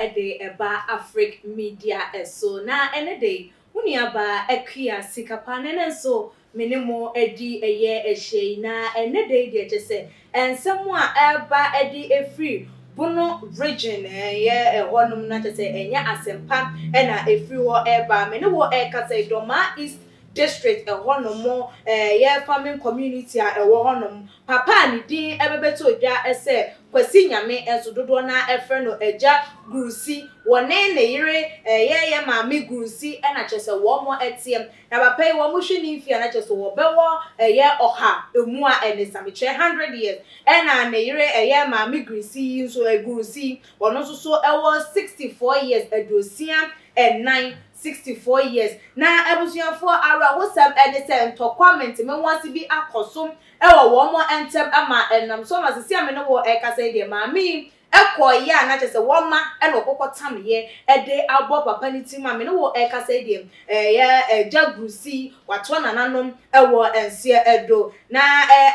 ede eba Afric Media eso na ene de uni aba ekia sikapa nene so minimo edi eye ehye na ene de de chese ensemu a eba edi efri Bono region ye honum na chese enya asempa na efri ho eba mene wo kasa Idoma East district honomo ye farming community a ewo honom papa ni din ebebeto odwa ese kwasi nyame enso dodo na efre no eja gurusi wone ne yire ye maame gurusi na chese wo mo etiem na papa yi wo mo hwini mfia na chese wo bewo ye oha emu a enisame 100 years na ne yire ye maame gurusi nso gurusi wono so ewo 64 years adosia and 64 years na ebusuafo ara wosam edise nto comment me wansi bi akosom ewo wo mo entem ama enam so ma sisi ame no wo ekasa de maami ekoye na chese wo ma e no kokotam ye ede abo papa ni tim ame no wo ekasa de ye jagusi wato nananom ewo ense edo na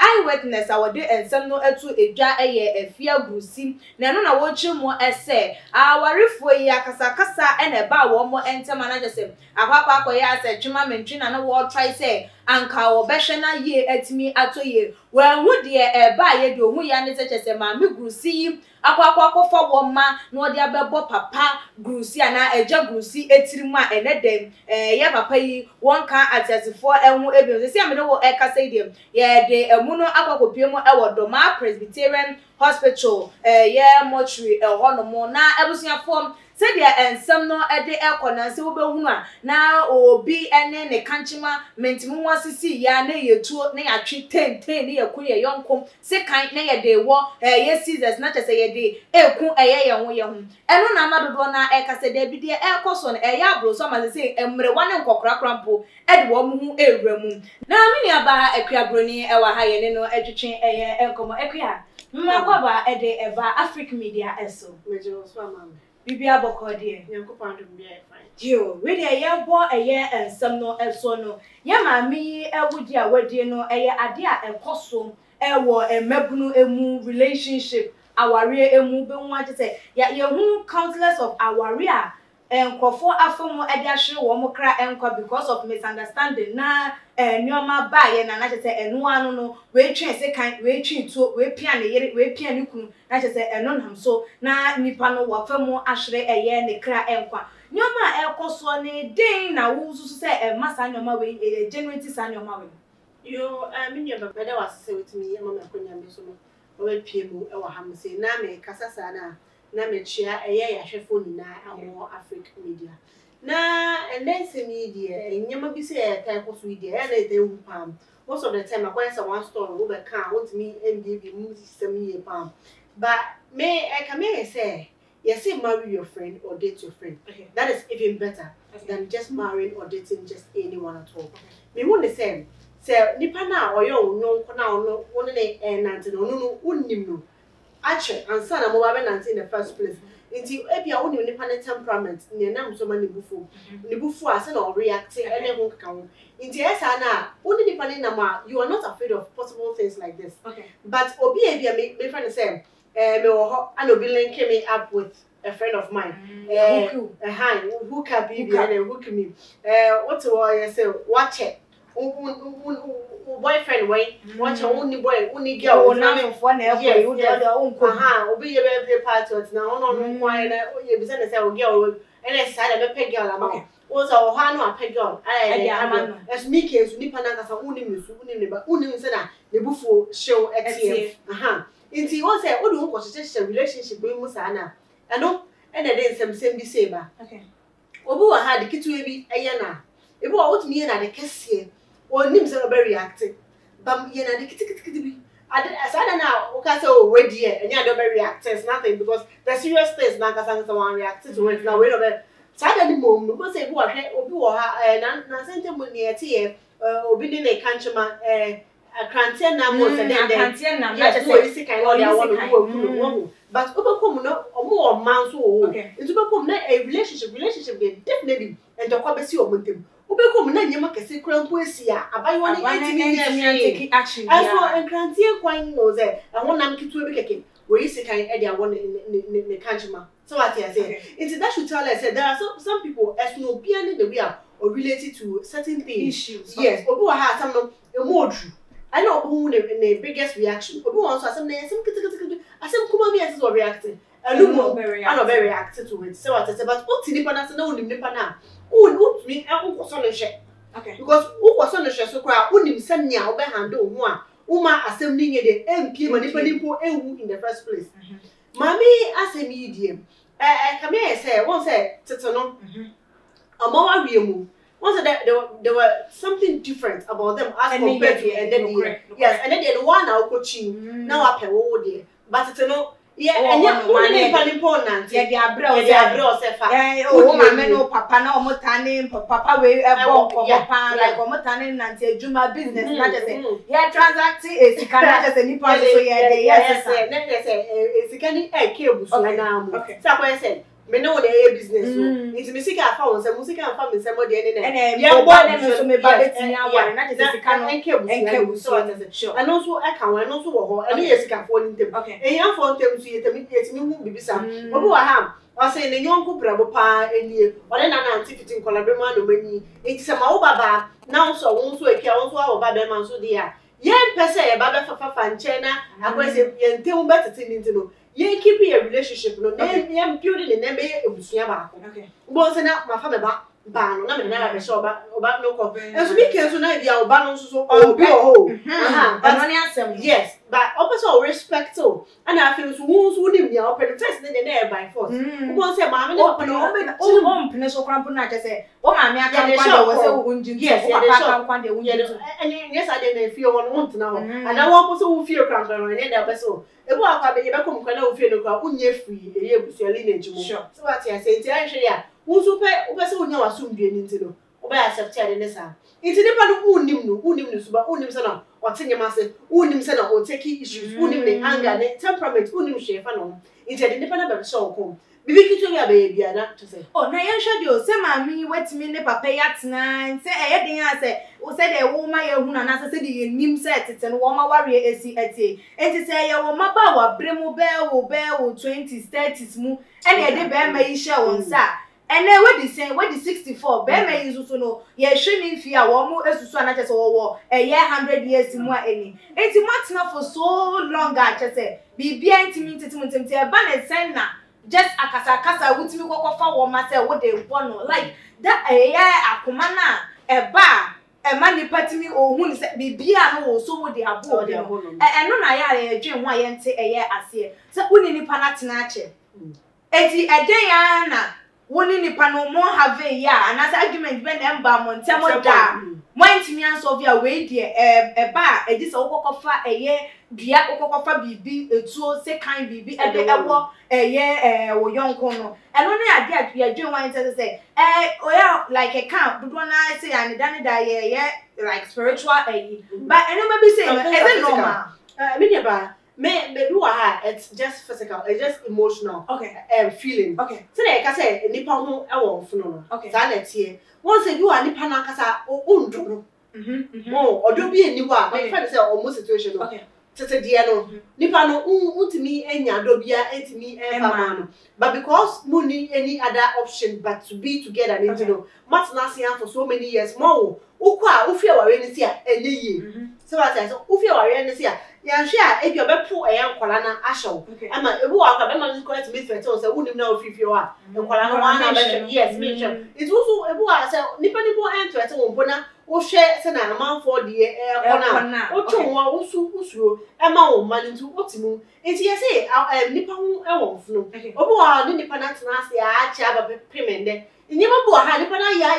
eyewitness awode ensem no etu edwa eye afia gusi na no na wo chimu ese awarefo yi akasa ene ba wo mo entem na chese akwakwa ya ase twuma mentwi na wo try say anka wo behwe na ye atimi atoye wanhu de ba ye de ohu ya ne chese maami gusi akwakwa fa wo ma na odi abebo papa gurusi ana eja gurusi etirimu a enedem ye papa yi wonka atiasefo enhu ebi sesi amene wo ekasa idem ye de emuno akwakopiemu ewo Doma Presbyterian Hospital ye mortuary honomo na ebusuafo sedia ensem no ede ekonanse wo behunu a na obi ene ne kanchima mentimu wasisi ya na yetuo na yatwe tenten ne yakuye yonkom sekan na ye de wo ye Caesars na chese ye de eku ye ho eno na amadodo na ekase de bidie ekoso na ye abroso amase emre wane nkokra krampo ede wo mu ewramu na mini aba akuabroni ewa ha ye ne no etwetwe enkomo akua mmakwaba ede eba Afric Media eso mejo so amam Bibia bokode Nyankopon do bia fine yo we dey ye bo eye ensem no eso no ye maami ewudi a wadie no eye ade a ekoso ewo emabunu emu relationship aware emu be hu agete ye hu countless of aware a enkofo afomo ede ahwe wo mo kra enkwa because of misunderstanding na nyoma ba ye na chete enu anu no we twen se kan we twen to we pia ne yere we pia ne kunu na chete enu nam so na nipa no wa famo ahwe eye ne kra enkwa nyoma ekoso ne den na wo susu se masa nyoma we generate sa nyoma we yo minya babada wasese wetimi ye mama konya mbeso no we pie mu e wa ham se na me kasasa na me chia eye ya hwefo ni na awo Afric Media na endense media enyama bi se e kai ko so media na e hu pam most of the time I say one story we be kan want me MDB mu system ye pam but me I can say yes, marry your friend or date your friend. That is even better than just marrying or dating just anyone at all. Me want the same. Say nipa na oyo no na no one ne nante no unnim no ache ansa na mo ba nante in the first place nti ebia woni nipa ne temperament ne nam so ma ne bufu ase na react ene ho kaka ho nti esa na woni nipa ne nam a you are not afraid of possible things like this but obi ebia me friend say me wo ho and obi link me up with a friend of mine who can be and hook me what you say watch it boyfriend way watch only boy only girl na for na boy you dey obi ye be party na no kwai na ye bi say o girl and say na be girl am o so ho anu a girl as me case nipa na kasa uni mesu uni ne ba uni say na ne bufu show etf inti o say o do nko cheche relationship we mu sa na eno ene dey nsem bi say ba obi wa ha de kitu bi eye na ebi wa wotumi ye na de kese onim say no be reacting bam ye na de kitikiti bi asada na o ka say o we die enya do be reacting nothing because the serious things na ka say someone react to it na we no be sada ni mom no say ebi wa hwe obi wo ha na sente mu ne ete obi ni ne kanchema akrantia na mo say den akrantia na just say isi kan all ya want to but obekom no omo o man so o nti obekom na a relationship dey definitely and to kwabesi o montem obekom na nyema kese krampo esia abayo ni 8 minutes action aso enkrantie kwan no say ehonam kitu ebi keke we isi kan e dia won ne kanchema So what I say? It's that should tell us that there are some people as no being the way or related to certain things. Issues. Yes, or who have some more true. I know who the biggest reaction. But who also some kuma be as reacting. And no very reactive to it. So what I say, but what nipa na no nipa na. Who me and who son share. Okay. Because who was on the share so cry, who nim send nya obe handle one. Uma assembling the MP manipulating in the first place. Mommy as a medium. Come here, say, one said, Tetono, a more real. Once there were something different about them as compared to and then yes, and then the one I'll coaching now up a whole day. But Tetono, yeah, and you're important. Yeah, they are bros, oh, my no papa, no more tanning, papa, way a bomb, papa, like Omotanin and Juma business, not just yeah, transacting is cannot just any part of yes, it's a candy egg cable. Okay, so I said. Me know the business it's music account some music and family somebody and yeah boy so me budget ya na just cable so and also I can and also wo and yes can for ntem e yan for ntem so yetami hu bibisa obi wa ham o say ne nyonko brabo pa enie o de na anti fitin collaborate man no mani enti se ma wo baba na so won so ekia won so wo baba man so dia yen pese ye baba fafa nche na akwese yentem betete nintino you keep your relationship no name building the name ebusua ba okay bo se na ma fa me ba no na me na be so ba no ko enso bi ke so na bia oba no so obi o but yes but also respect so and I feel so who nim ya open test ne na by force bo se ma me na open o mpene so krampo na je se o ma me aka kwande wo se wo njin yes papa aka kwande wo njin and yes I dey feel one want now and I want so wo feel krampo no ne da be so ebu akwa be yebeko mkwana ofie no kwa unye free eye ebusuali na ejimo so what I say nti ahwe ya unso pe obese unya wasumdue ni ntino oba accept ya de sa nti nipa no unim no suba unim se na otenye mase unim se na o take issues unim ne anger ne temperament unim shefa no nti de nipa na be so ko bibi kitu ya be bia na to say oh na yen hwede o se mami wetimi ne papa yatena se eye den ya se o se de wo ma ye hu na na se de yenim se tete no wo ma ware esi ati enti se ye wo ma ba wa bremu be wo 20s 30s mu ene ye de be ma yi hye won sa ene we di 64 be ma yi so no ye hwe ni fi a wo mu esusu ana che se wo eye 100 years mu a eni enti matena for so long a che se bibia ntimi ntimi e ba na sen na just akasa wutimi kokofa wo ma say wo dey born like that akoma na eba ma ni patimi ohun ni say bibia no wo so wo dey abo eno na ya edwen ho ayente eye ase say woni nipa na tena ache enti eden ya na woni nipa no mo have ya anasa argument be na mba mo ntemo da mo ntimi anso via we dey eba edi say wo kokofa eye bia kokofa bibi etuo se kan bibi ebe ewo wo yonko no eno na ade ya dwen wan say oya like a camp do na say and da ye like spiritual but eno maybe say is it normal me ba me do ha it's just physical it's just emotional feeling okay so they ka say nipa ho e wo mfuno no za na tie won say you are nipa na kasa undu no odo bi eni wa my friend say almost situation no tete dia no nipa no untimi enya do bia entimi fama no but because money any other option but to be together you know matna see for so many years more ukwa ufie ware ni sia enye yi so what I say ufie ware ni sia ya hwe a ebi obepo nkwala na ahyew ama ebu wa ka be man correct me threat say unim na ofifie wa nkwala no wana be yes me sure it also ebu wa say nipa threat won bona wo hwe se na amanfo de kona wo twu wo usuro ema wo man ntu otimu enti ye say nipa hu won funu obu wa ni nipa na tena ase a acha ba pemende nyema bo ha nipa na ya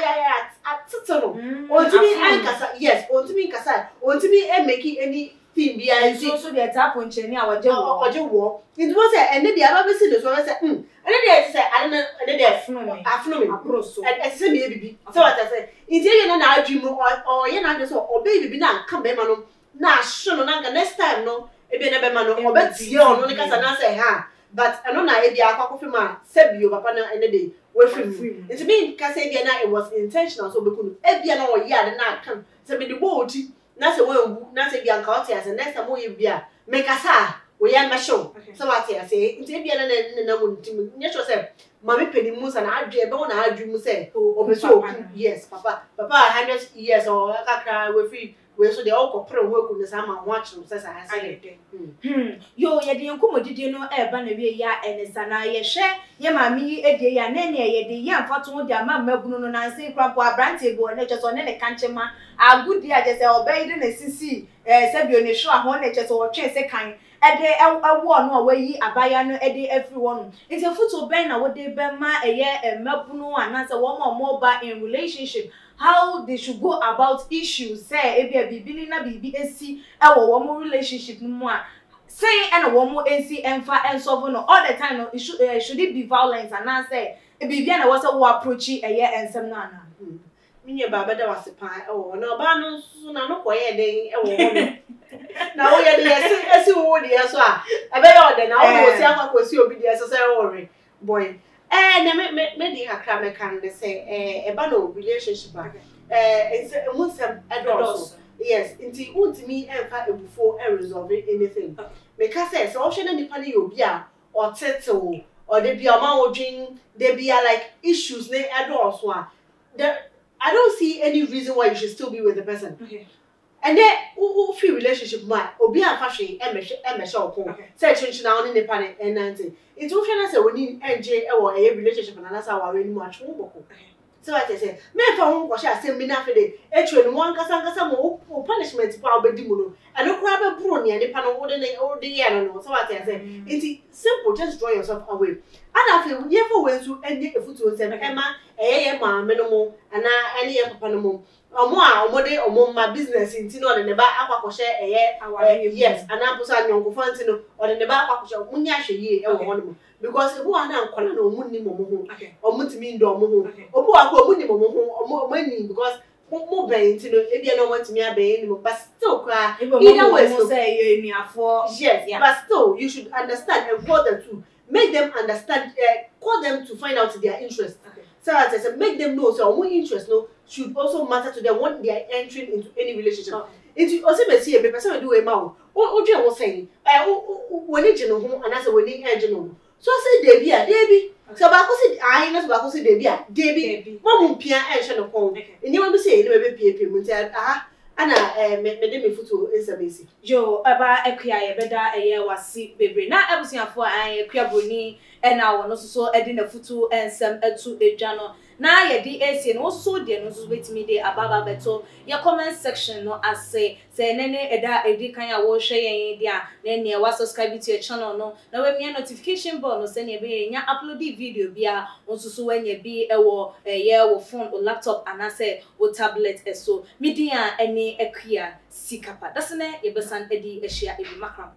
atitero ontimi ankasa yes ontimi nkasa ontimi make any thing bia so dey tap on cheni a waje wo it was ene dey aba be see the so say ene dey say ene dey afunu me aproso e say me bibi so what I say it ye na adwimu o ye na so obe bibi na kan be ma no na ahwe no na next time no e be na be ma no obetie ono ne kasa na say ha but eno na e bia akwakofe ma sebio papa na ene dey we free it mean ka say bia na it was intentional so be kunu e bia na o ye ade na kan say be the body na se we na se bia nka oti ase next time we bia make asa we ya masho so what ya say nti bia na mu ntim nye sure say mama pedi mu sa na adwe be na adwe mu say obeso yes papa 100 years or kakra we free we so dey all kopre wo ku ne sa ma ho akyeru say sa say yo ye de enkomodidi no e ba na wie ya enesa na ye hwe ye mami edie ya na ne ye de ya mfato ho de ama mabunu no na nse krapo abrante go na cheso ne kanchema agudi aje say obey de na sisi sebio ne hwe aho na cheso wo twe se kan ede ewo no awayi abaya no ede everyone it's a foot obey na wo de be ma eye mabunu anase wo mo ba in relationship how they should go about issues say ebia bibili na bibi esi ewo wo mo relationship no a say and wo mo esi emfa ensolve no all the time no should it be violence and na say bibia na wo say wo approach eye ensem no ana minye baba da wasepan ewo na ba no so na no koye den ewo no na wo ye de esi wo de so a ebe ye ode na wo si akwakosi obi de so say wo re boy na me di akra me kan de say e ba no relationship ba musem adults yes nti untimi emfa ebufo resolve anything because say so option ni pani obi a or settle or they be ama wodwin they be like issues ne adults one I don't see any reason why you should still be with the person. Okay. And then who feel relationship ma obi an fashion e me show ko say chinchi na oni ne pane enante it will feel say we need enje e wo e relationship na na sa wa we ni mu atwo boko so I say me fa ho ko sha say me na fe de e twe ni wan kasa mo punishment pa obedi mu no and no kra be bro ne pa no wo de ye no so I say it simple just draw yourself away and I feel ye for when to enje efutu say e ma ye ma me no mo ana ene ye papa no mo omo ma business nti no de ne ba akwakoshe yes ana pusa nyonko fanti no de ne ba akwakoshe munya hweye e wo hono because ebu ana nkola na omu ni momo ho omu timi ndo omu ho obu akwa omu ni momo ho omu ani because mo ben nti no e bia no mo timi aben ni mo but still kwa either way so say you ni afo yes but still you should understand and call them to make them understand call them to find out their interest so as I said make them know so omu interest no should also matter to them when they are entering into any relationship. Into also be see a person do a mouth. O dwe wo saying when you no ho and as when you engine no. So say Debbie. So ba ko say I na so ba ko say Debbie. Mom pia e hwe no kon. Enye we be say no be pie mu nti ana me de me futu insabesi. Yo aba akua ye beda eye wasi bebre na abusiafo an akua broni e na wo no so e de na futu ensem atu edwa no na ye di AC no so de no so betimi de ababa beto ye comment section no ase say nene eda edi kan ya wo hwe yen dia na ne wa subscribe to your channel no na we me notification bell no se ne be nya upload video bia so wanya bi e wo ye wo phone or laptop anase wo tablet eso media ene akua sikapa dasene ye besan edi ehia ebi makram